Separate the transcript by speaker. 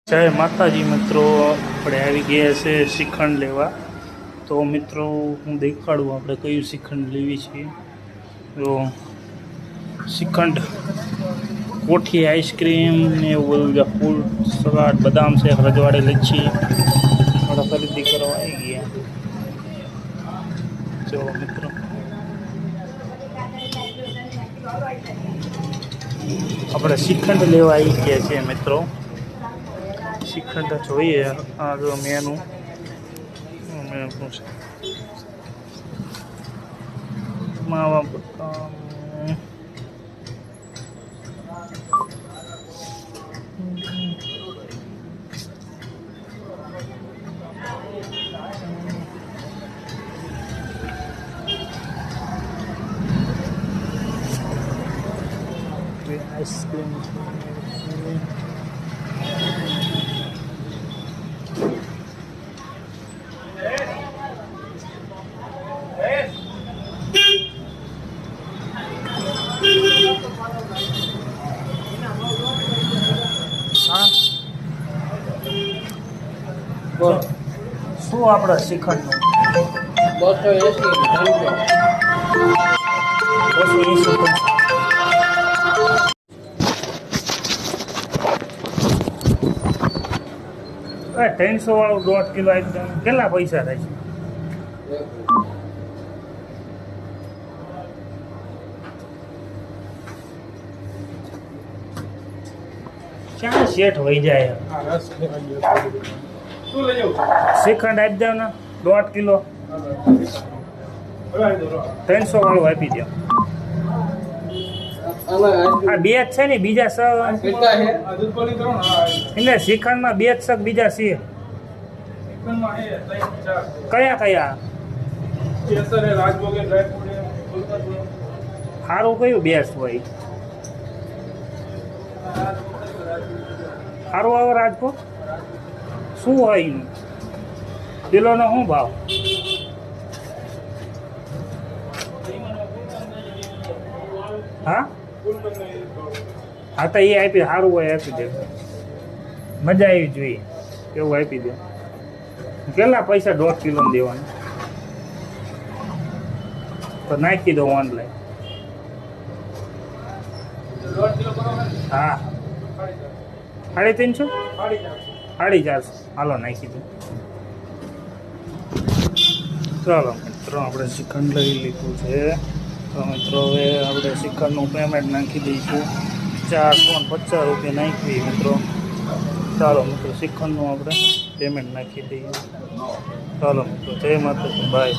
Speaker 1: જય માતાજી મિત્રો, આપણે આવી ગયા છે શ્રીખંડ લેવા. તો મિત્રો હું દેખાડું આપણે કયું શ્રીખંડ લેવી છે. તો શ્રીખંડ કોઠી આઈસ્ક્રીમ ને એવું બધું, ફૂલ સલાડ, બદામ શેક, રજવાડી લચ્છી આપણે ખરીદી કરવા આવી ગયા. જો મિત્રો આપણે શ્રીખંડ લેવા આવી ગયા છે મિત્રો. શ્રીખંડ જોઈએ. આ જો મેનું શું છે, માવા બદામ, આઈસ્ક્રીમ, શું આપણે શ્રીખંડનું 300 વાળું 1.5 કિલો આવી કેટલા પૈસા થાય છે? ક્યાં શેઠ વહી જાય? શ્રીખંડ આપી દો ને 1.5 કિલો, 300 વાળું આપી દો. આ બે જ છે ને, બીજા સ એટલે શ્રીખંડમાં બે જ શક બીજા છે. કયા કયા સારું કયું બેસ્ટ હોય? સારું આવે રાજકોટ? શું હોય એનું? કિલોનો શું ભાવ? હા હા, તો એ આપી, સારું હોય આપી દે, મજા આવી જોઈએ એવું આપી દે. કેટલા પૈસા 1.5 કિલો દેવાના? તો નાખી દો ઓનલાઈન. હા, 350, 450, હાલો નાખી દો. ચાલો મિત્રો, આપણે શ્રીખંડ લઈ લીધું છે. તો મિત્રો હવે આપણે શ્રીખંડનું પેમેન્ટ નાખી દઈશું. 450 રૂપિયા નાખી મિત્રો. ચાલો મિત્રો, શ્રીખંડનું આપણે પેમેન્ટ નાખી દઈએ. ચાલો મિત્રો, જય માતાજી, બાય.